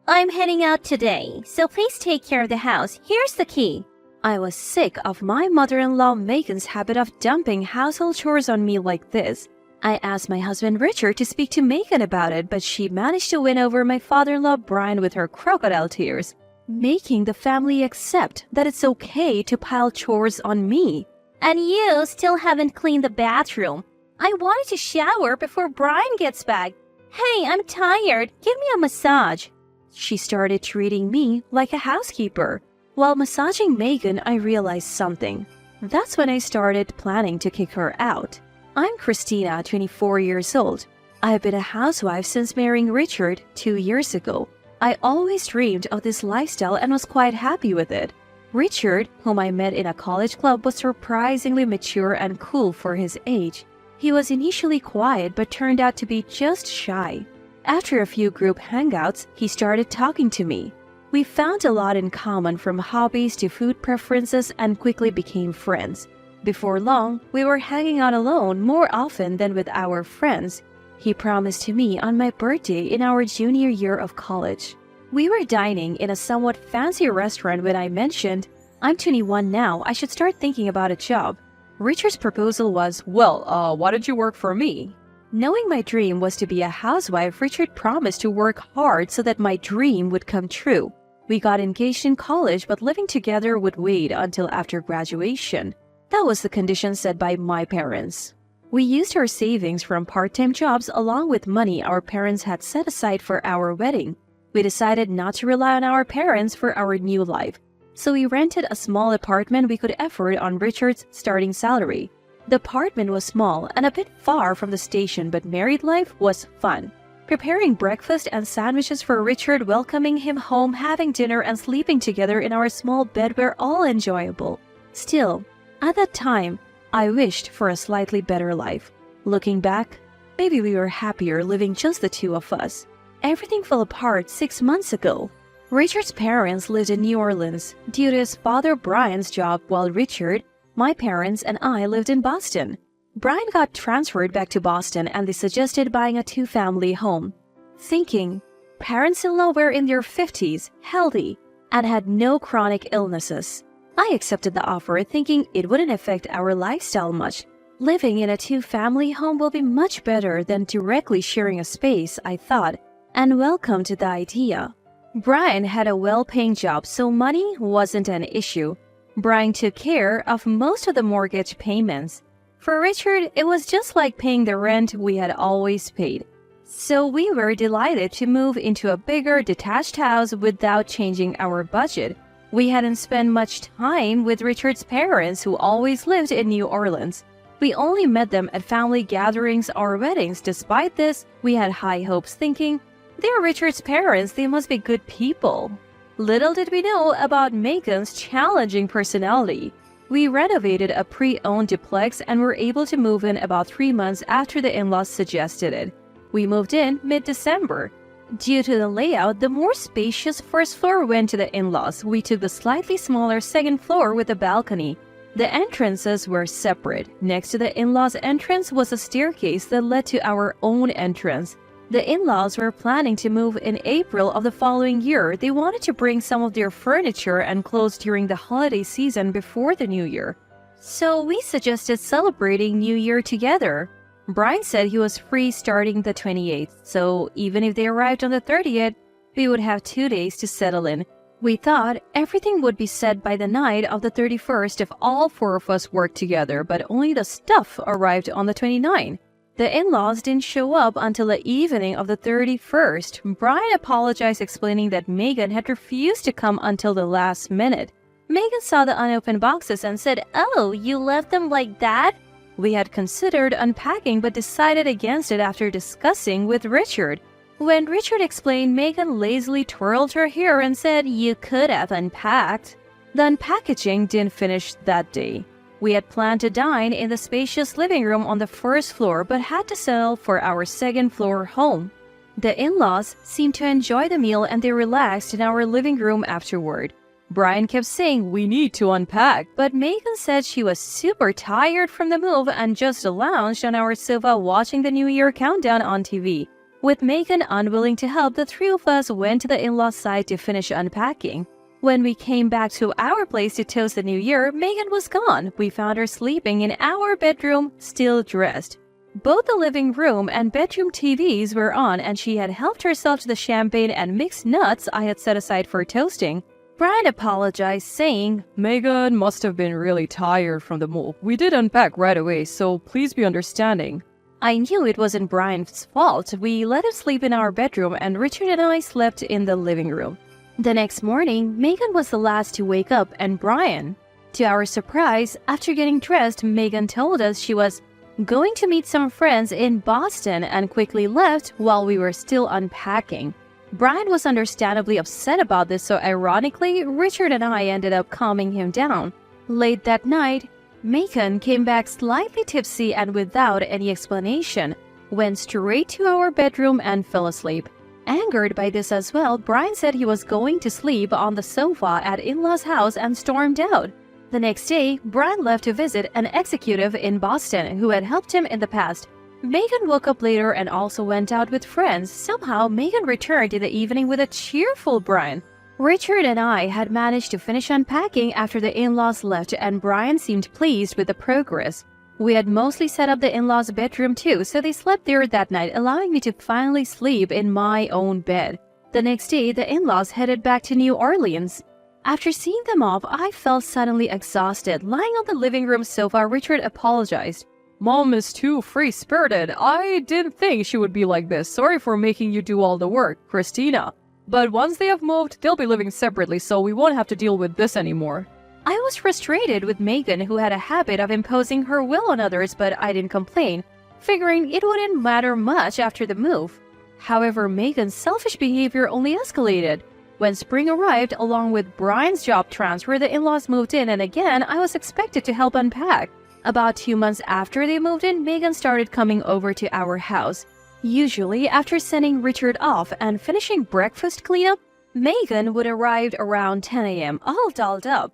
I'm heading out today, so please take care of the house. Here's the key. I was sick of my mother-in-law Megan's habit of dumping household chores on me like this. I asked my husband Richard to speak to Megan about it, but she managed to win over my father-in-law Brian with her crocodile tears, making the family accept that it's okay to pile chores on me. And you still haven't cleaned the bathroom. I wanted to shower before Brian gets back. Hey, I'm tired. Give me a massage. She started treating me like a housekeeper. While massaging Megan, I realized something. That's when I started planning to kick her out. I'm Christina, 24 years old. I've been a housewife since marrying Richard 2 years ago. I always dreamed of this lifestyle and was quite happy with it. Richard, whom I met in a college club, was surprisingly mature and cool for his age. He was initially quiet but turned out to be just shy. After a few group hangouts, he started talking to me. We found a lot in common, from hobbies to food preferences, and quickly became friends. Before long, we were hanging out alone more often than with our friends. He promised to me on my birthday in our junior year of college. We were dining in a somewhat fancy restaurant when I mentioned, "I'm 21 now, I should start thinking about a job." Richard's proposal was, "Well, why don't you work for me?" Knowing my dream was to be a housewife, Richard promised to work hard so that my dream would come true. We got engaged in college, but living together would wait until after graduation. That was the condition set by my parents. We used our savings from part-time jobs along with money our parents had set aside for our wedding. We decided not to rely on our parents for our new life, so we rented a small apartment we could afford on Richard's starting salary. The apartment was small and a bit far from the station, but married life was fun. Preparing breakfast and sandwiches for Richard, welcoming him home, having dinner, and sleeping together in our small bed were all enjoyable. Still, at that time, I wished for a slightly better life. Looking back, maybe we were happier living just the two of us. Everything fell apart 6 months ago. Richard's parents lived in New Orleans due to his father Brian's job, while Richard, my parents, and I lived in Boston. Brian got transferred back to Boston and they suggested buying a 2-family home. Thinking, parents-in-law were in their 50s, healthy, and had no chronic illnesses. I accepted the offer thinking it wouldn't affect our lifestyle much. Living in a 2-family home will be much better than directly sharing a space, I thought, and welcomed the idea. Brian had a well-paying job, so money wasn't an issue. Brian took care of most of the mortgage payments. For Richard, it was just like paying the rent we had always paid. So we were delighted to move into a bigger, detached house without changing our budget. We hadn't spent much time with Richard's parents, who always lived in New Orleans. We only met them at family gatherings or weddings. Despite this, we had high hopes, thinking, they're Richard's parents, they must be good people. Little did we know about Megan's challenging personality. We renovated a pre-owned duplex and were able to move in about 3 months after the in-laws suggested it. We moved in mid-December. Due to the layout, the more spacious first floor went to the in-laws. We took the slightly smaller second floor with a balcony. The entrances were separate. Next to the in-laws' entrance was a staircase that led to our own entrance. The in-laws were planning to move in April of the following year. They wanted to bring some of their furniture and clothes during the holiday season before the New Year. So we suggested celebrating New Year together. Brian said he was free starting the 28th, so even if they arrived on the 30th, we would have 2 days to settle in. We thought everything would be set by the night of the 31st if all 4 of us worked together, but only the stuff arrived on the 29th. The in-laws didn't show up until the evening of the 31st. Brian apologized, explaining that Megan had refused to come until the last minute. Megan saw the unopened boxes and said, "Oh, you left them like that?" We had considered unpacking but decided against it after discussing with Richard. When Richard explained, Megan lazily twirled her hair and said, "You could have unpacked." The unpackaging didn't finish that day. We had planned to dine in the spacious living room on the first floor but had to settle for our second-floor home. The in-laws seemed to enjoy the meal and they relaxed in our living room afterward. Brian kept saying, "We need to unpack," but Megan said she was super tired from the move and just lounged on our sofa watching the New Year countdown on TV. With Megan unwilling to help, the three of us went to the in-laws side to finish unpacking. When we came back to our place to toast the new year, Megan was gone. We found her sleeping in our bedroom, still dressed. Both the living room and bedroom TVs were on, and she had helped herself to the champagne and mixed nuts I had set aside for toasting. Brian apologized, saying, Megan must have been really tired from the move. We did unpack right away, so please be understanding. I knew it wasn't Brian's fault. We let him sleep in our bedroom, and Richard and I slept in the living room. The next morning, Megan was the last to wake up, and Brian. To our surprise, after getting dressed, Megan told us she was going to meet some friends in Boston and quickly left while we were still unpacking. Brian was understandably upset about this, so ironically, Richard and I ended up calming him down. Late that night, Megan came back slightly tipsy and without any explanation, went straight to our bedroom and fell asleep. Angered by this as well, Brian said he was going to sleep on the sofa at in-laws' house and stormed out. The next day, Brian left to visit an executive in Boston who had helped him in the past. Megan woke up later and also went out with friends. Somehow, Megan returned in the evening with a cheerful Brian. Richard and I had managed to finish unpacking after the in-laws left, and Brian seemed pleased with the progress. We had mostly set up the in-laws' bedroom too, so they slept there that night, allowing me to finally sleep in my own bed. The next day, the in-laws headed back to New Orleans. After seeing them off, I felt suddenly exhausted. Lying on the living room sofa, Richard apologized. Mom is too free-spirited. I didn't think she would be like this. Sorry for making you do all the work, Christina. But once they have moved, they'll be living separately, so we won't have to deal with this anymore. I was frustrated with Megan, who had a habit of imposing her will on others, but I didn't complain, figuring it wouldn't matter much after the move. However, Megan's selfish behavior only escalated. When spring arrived, along with Brian's job transfer, the in-laws moved in, and again, I was expected to help unpack. About 2 months after they moved in, Megan started coming over to our house. Usually, after sending Richard off and finishing breakfast cleanup, Megan would arrive around 10 a.m., all dolled up.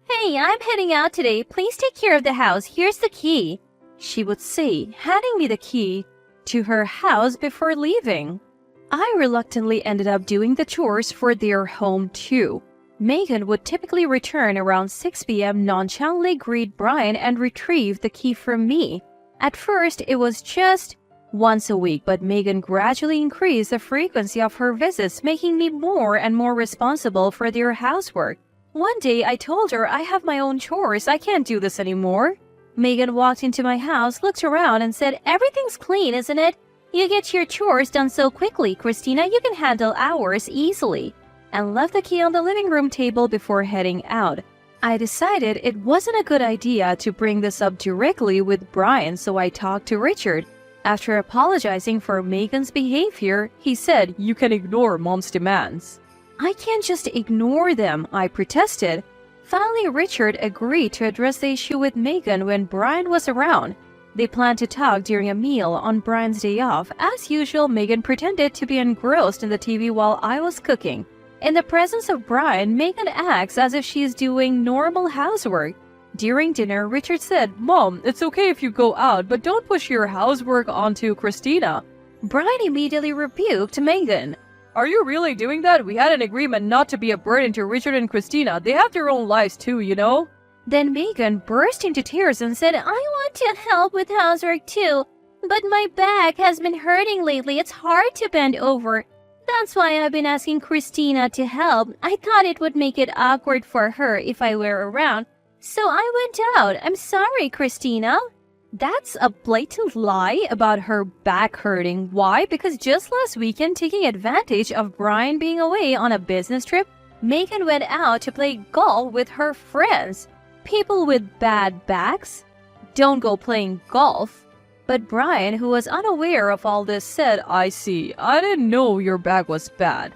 "Hey, I'm heading out today. Please take care of the house. Here's the key," she would say, handing me the key to her house before leaving. I reluctantly ended up doing the chores for their home too. Megan would typically return around 6 p.m., nonchalantly greet Brian, and retrieve the key from me. At first, it was just once a week, but Megan gradually increased the frequency of her visits, making me more and more responsible for their housework. One day, I told her I have my own chores, I can't do this anymore. Megan walked into my house, looked around, and said, "Everything's clean, isn't it? You get your chores done so quickly, Christina, you can handle ours easily," and left the key on the living room table before heading out. I decided it wasn't a good idea to bring this up directly with Brian, so I talked to Richard. After apologizing for Megan's behavior, he said, "You can ignore Mom's demands." "I can't just ignore them," I protested. Finally, Richard agreed to address the issue with Megan when Brian was around. They planned to talk during a meal on Brian's day off. As usual, Megan pretended to be engrossed in the TV while I was cooking. In the presence of Brian, Megan acts as if she is doing normal housework. During dinner, Richard said, "Mom, it's okay if you go out, but don't push your housework onto Christina." Brian immediately rebuked Megan. "Are you really doing that? We had an agreement not to be a burden to Richard and Christina. They have their own lives too, you know?" Then Megan burst into tears and said, "I want to help with housework too, but my back has been hurting lately. It's hard to bend over. That's why I've been asking Christina to help. I thought it would make it awkward for her if I were around. So I went out. I'm sorry, Christina." That's a blatant lie about her back hurting. Why? Because just last weekend, taking advantage of Brian being away on a business trip, Megan went out to play golf with her friends. People with bad backs don't go playing golf. But Brian, who was unaware of all this, said, "I see. I didn't know your back was bad.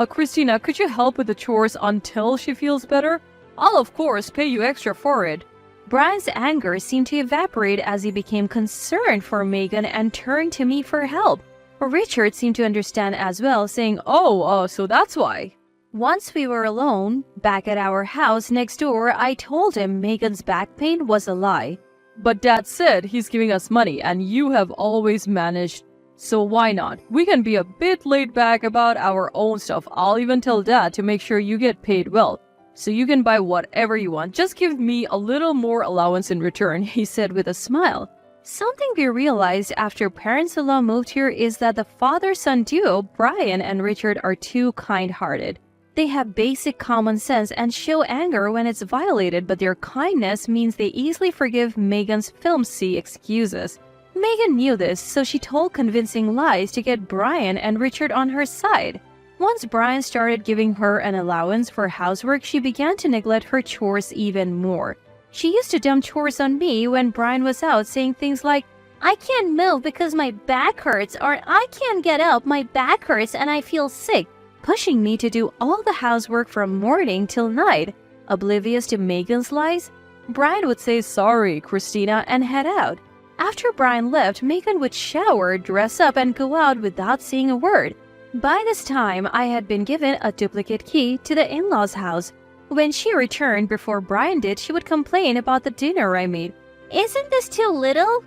Christina, could you help with the chores until she feels better? I'll of course pay you extra for it." Brian's anger seemed to evaporate as he became concerned for Megan and turned to me for help. Richard seemed to understand as well, saying, So that's why." Once we were alone, back at our house next door, I told him Megan's back pain was a lie. "But Dad said he's giving us money, and you have always managed So why not? We can be a bit laid back about our own stuff. I'll even tell Dad to make sure you get paid well, so you can buy whatever you want. Just give me a little more allowance in return," he said with a smile. Something we realized after parents-in-law moved here is that the father-son duo, Brian and Richard, are too kind-hearted. They have basic common sense and show anger when it's violated, but their kindness means they easily forgive Megan's filmsy excuses. Megan knew this, so she told convincing lies to get Brian and Richard on her side. Once Brian started giving her an allowance for housework, she began to neglect her chores even more. She used to dump chores on me when Brian was out, saying things like, "I can't move because my back hurts," or "I can't get up, my back hurts and I feel sick," pushing me to do all the housework from morning till night. Oblivious to Megan's lies, Brian would say, "Sorry, Christina," and head out. After Brian left, Megan would shower, dress up, and go out without saying a word. By this time, I had been given a duplicate key to the in-laws' house. When she returned before Brian did, she would complain about the dinner I made. "Isn't this too little?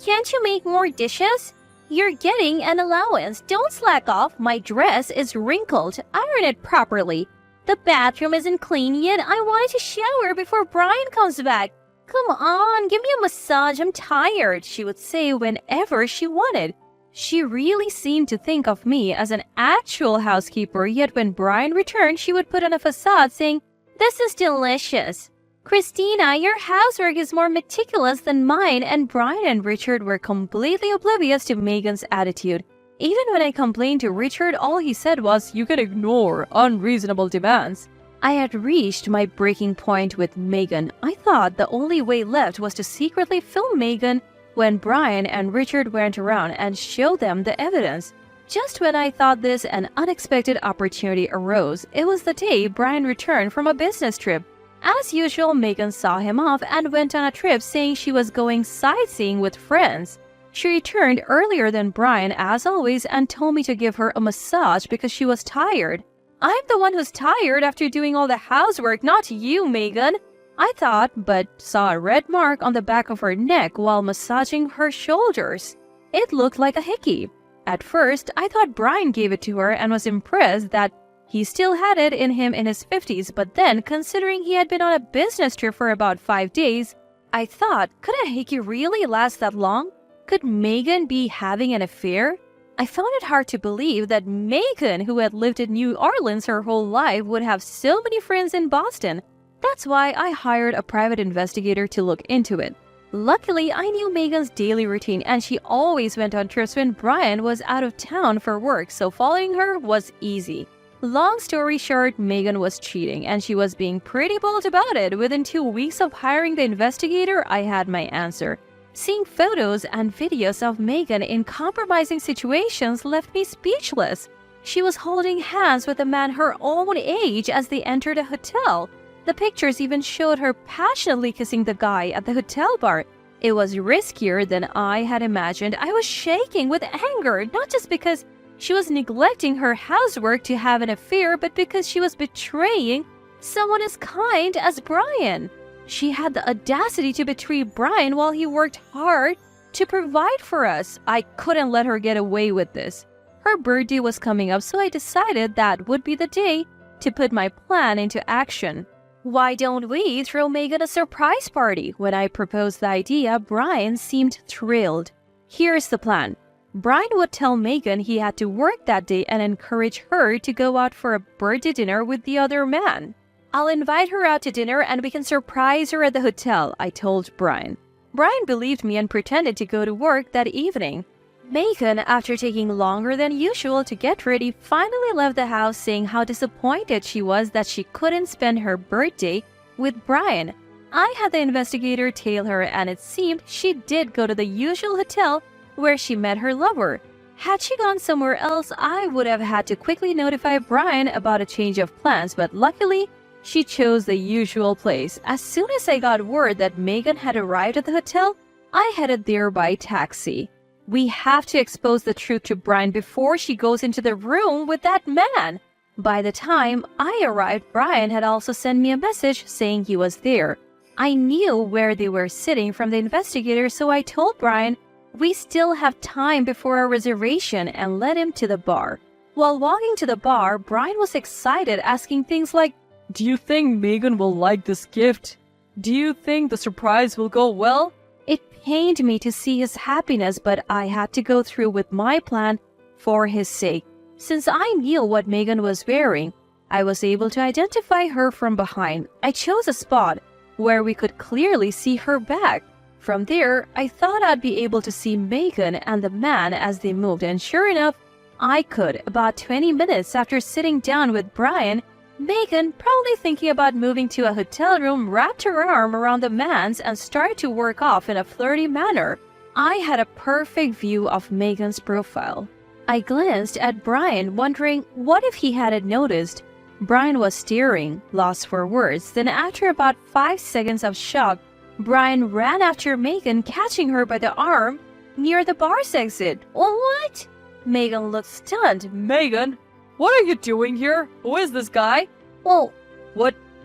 Can't you make more dishes? You're getting an allowance. Don't slack off. My dress is wrinkled. Iron it properly. The bathroom isn't clean yet. I wanted to shower before Brian comes back. Come on, give me a massage. I'm tired," she would say whenever she wanted. She really seemed to think of me as an actual housekeeper, yet when Brian returned, she would put on a facade saying, "This is delicious. Christina, your housework is more meticulous than mine," and Brian and Richard were completely oblivious to Megan's attitude. Even when I complained to Richard, all he said was, "You can ignore unreasonable demands." I had reached my breaking point with Megan. I thought the only way left was to secretly film Megan when Brian and Richard went around and show them the evidence. Just when I thought this, an unexpected opportunity arose. It was the day Brian returned from a business trip. As usual, Megan saw him off and went on a trip saying she was going sightseeing with friends. She returned earlier than Brian, as always, and told me to give her a massage because she was tired. "I'm the one who's tired after doing all the housework, not you, Megan," I thought, but saw a red mark on the back of her neck while massaging her shoulders. It looked like a hickey. At first, I thought Brian gave it to her and was impressed that he still had it in him in his 50s, but then, considering he had been on a business trip for about 5 days, I thought, could a hickey really last that long? Could Megan be having an affair? I found it hard to believe that Megan, who had lived in New Orleans her whole life, would have so many friends in Boston. That's why I hired a private investigator to look into it. Luckily, I knew Megan's daily routine, and she always went on trips when Brian was out of town for work, so following her was easy. Long story short, Megan was cheating, and she was being pretty bold about it. Within 2 weeks of hiring the investigator, I had my answer. Seeing photos and videos of Megan in compromising situations left me speechless. She was holding hands with a man her own age as they entered a hotel. The pictures even showed her passionately kissing the guy at the hotel bar. It was riskier than I had imagined. I was shaking with anger, not just because she was neglecting her housework to have an affair, but because she was betraying someone as kind as Brian. She had the audacity to betray Brian while he worked hard to provide for us. I couldn't let her get away with this. Her birthday was coming up, so I decided that would be the day to put my plan into action. "Why don't we throw Megan a surprise party?" When I proposed the idea, Brian seemed thrilled. Here's the plan. Brian would tell Megan he had to work that day and encourage her to go out for a birthday dinner with the other man. "I'll invite her out to dinner and we can surprise her at the hotel," I told Brian. Brian believed me and pretended to go to work that evening. Megan, after taking longer than usual to get ready, finally left the house saying how disappointed she was that she couldn't spend her birthday with Brian. I had the investigator tail her, and it seemed she did go to the usual hotel where she met her lover. Had she gone somewhere else, I would have had to quickly notify Brian about a change of plans, but luckily, she chose the usual place. As soon as I got word that Megan had arrived at the hotel, I headed there by taxi. We have to expose the truth to Brian before she goes into the room with that man. By the time I arrived, Brian had also sent me a message saying he was there. I knew where they were sitting from the investigator, so I told Brian We still have time before our reservation and led him to the bar. While walking to the bar, Brian was excited, asking things like, Do you think Megan will like this gift? Do you think the surprise will go well? It pained me to see his happiness, but I had to go through with my plan for his sake. Since I knew what Megan was wearing, I was able to identify her from behind. I chose a spot where we could clearly see her back. From there, I thought I'd be able to see Megan and the man as they moved, and sure enough, I could. About 20 minutes after sitting down with Brian, Megan, probably thinking about moving to a hotel room, wrapped her arm around the man's and started to work off in a flirty manner. I had a perfect view of Megan's profile. I glanced at Brian, wondering what if he hadn't noticed. Brian was staring, lost for words. Then after about 5 seconds of shock, Brian ran after Megan, catching her by the arm near the bar's exit. What? Megan looked stunned. Megan, what are you doing here? Who is this guy? Oh,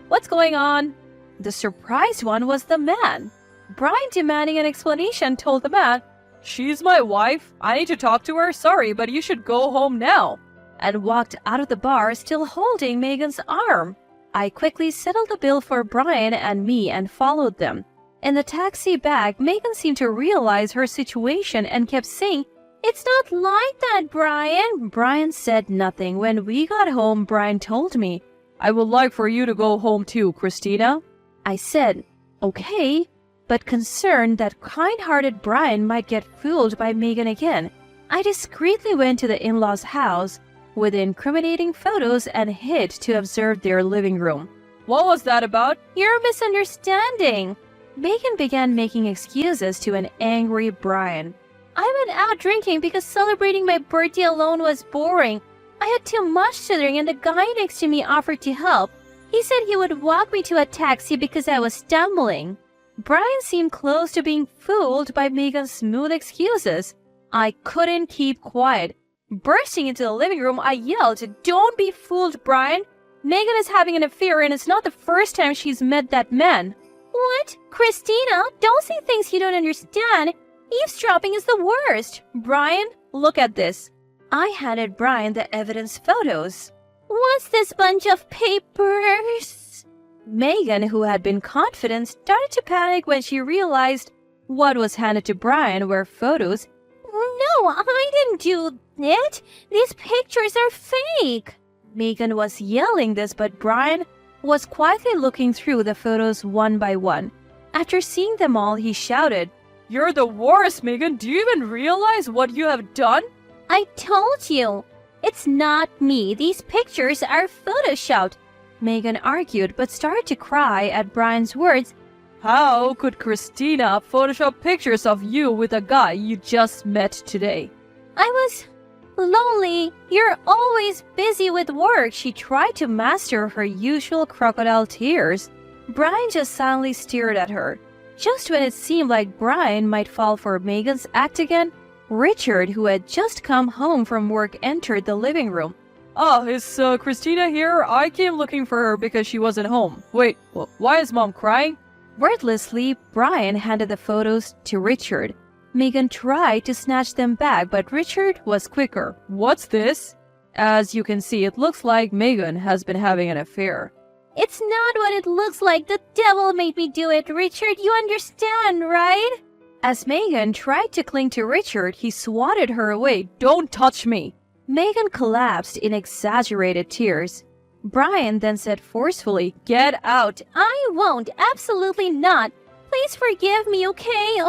What's going on? the surprised one was the man. Brian, demanding an explanation, told the man, She's my wife. I need to talk to her. Sorry, but you should go home now. and walked out of the bar, still holding Megan's arm. I quickly settled the bill for Brian and me and followed them. In the taxi back, Megan seemed to realize her situation and kept saying, It's not like that, Brian. Brian said nothing. When we got home, Brian told me, I would like for you to go home too, Christina. I said, okay, but concerned that kind-hearted Brian might get fooled by Megan again. I discreetly went to the in-laws' house with incriminating photos and hid to observe their living room. What was that about? You're misunderstanding. Megan began making excuses to an angry Brian. I went out drinking because celebrating my birthday alone was boring. I had too much to drink and the guy next to me offered to help. He said he would walk me to a taxi because I was stumbling. Brian seemed close to being fooled by Megan's smooth excuses. I couldn't keep quiet. Bursting into the living room, I yelled, Don't be fooled, Brian. Megan is having an affair and it's not the first time she's met that man. What? Christina, don't say things you don't understand. Eavesdropping is the worst. Brian, look at this. I handed Brian the evidence photos. What's this bunch of papers? Megan, who had been confident, started to panic when she realized what was handed to Brian were photos. No, I didn't do it. These pictures are fake. Megan was yelling this, but Brian was quietly looking through the photos one by one. After seeing them all, he shouted, You're the worst, Megan. Do you even realize what you have done? I told you. It's not me. These pictures are photoshopped. Megan argued but started to cry at Brian's words. How could Christina Photoshop pictures of you with a guy you just met today? I was lonely. You're always busy with work. She tried to master her usual crocodile tears. Brian just silently stared at her. Just when it seemed like Brian might fall for Megan's act again, Richard, who had just come home from work, entered the living room. Oh, is Christina here? I came looking for her because she wasn't home. Wait, why is Mom crying? Wordlessly, Brian handed the photos to Richard. Megan tried to snatch them back, but Richard was quicker. What's this? As you can see, it looks like Megan has been having an affair. It's not what it looks like. The devil made me do it, Richard. You understand, right? As Megan tried to cling to Richard, he swatted her away. Don't touch me! Megan collapsed in exaggerated tears. Brian then said forcefully, Get out! I won't. Absolutely not. Please forgive me, okay?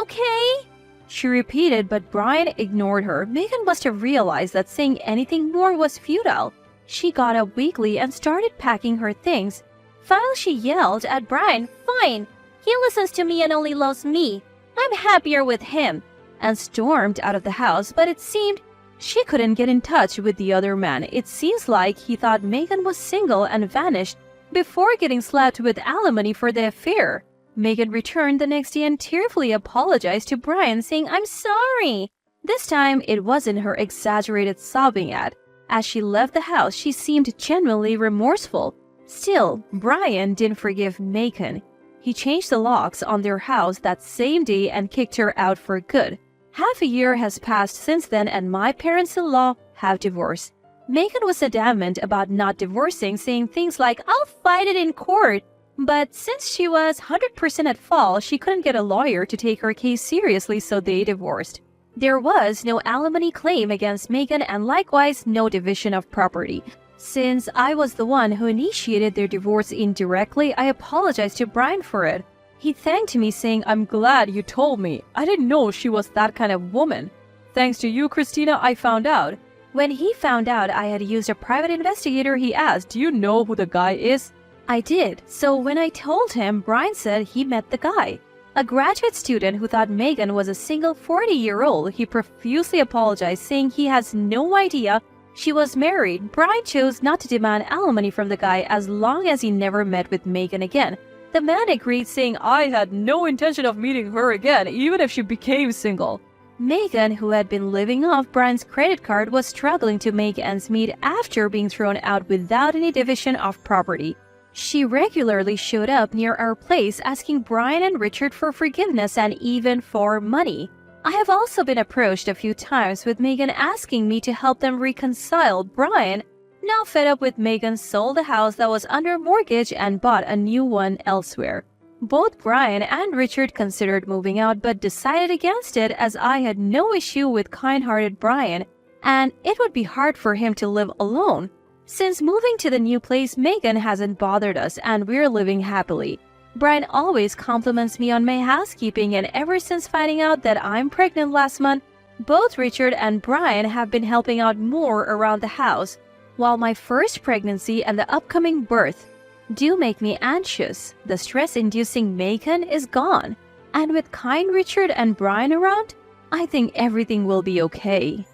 She repeated, but Brian ignored her. Megan must have realized that saying anything more was futile. She got up weakly and started packing her things. Finally, she yelled at Brian, Fine. He listens to me and only loves me. I'm happier with him. And stormed out of the house, but it seemed she couldn't get in touch with the other man. It seems like he thought Megan was single and vanished before getting slapped with alimony for the affair. Megan returned the next day and tearfully apologized to Brian, saying, I'm sorry. This time, it wasn't her exaggerated sobbing ad. As she left the house, she seemed genuinely remorseful. Still, Brian didn't forgive Megan. He changed the locks on their house that same day and kicked her out for good. Half a year has passed since then and my parents-in-law have divorced. Megan was adamant about not divorcing, saying things like, "I'll fight it in court." But since she was 100% at fault, she couldn't get a lawyer to take her case seriously, so they divorced. There was no alimony claim against Megan and likewise no division of property. Since I was the one who initiated their divorce indirectly, I apologized to Brian for it. He thanked me, saying, I'm glad you told me. I didn't know she was that kind of woman. Thanks to you, Christina, I found out. When he found out I had used a private investigator, he asked, Do you know who the guy is? I did. So when I told him, Brian said he met the guy. A graduate student who thought Megan was a single 40-year-old. He profusely apologized, saying he has no idea she was married. Brian chose not to demand alimony from the guy as long as he never met with Megan again. The man agreed, saying, I had no intention of meeting her again, even if she became single. Megan, who had been living off Brian's credit card, was struggling to make ends meet after being thrown out without any division of property. She regularly showed up near our place asking Brian and Richard for forgiveness and even for money. I have also been approached a few times with Megan asking me to help them reconcile. Brian, now fed up with Megan, sold the house that was under mortgage and bought a new one elsewhere. Both Brian and Richard considered moving out but decided against it as I had no issue with kind-hearted Brian and it would be hard for him to live alone. Since moving to the new place, Megan hasn't bothered us and we're living happily. Brian always compliments me on my housekeeping and ever since finding out that I'm pregnant last month, both Richard and Brian have been helping out more around the house, while my first pregnancy and the upcoming birth do make me anxious. The stress-inducing Megan is gone, and with kind Richard and Brian around, I think everything will be okay.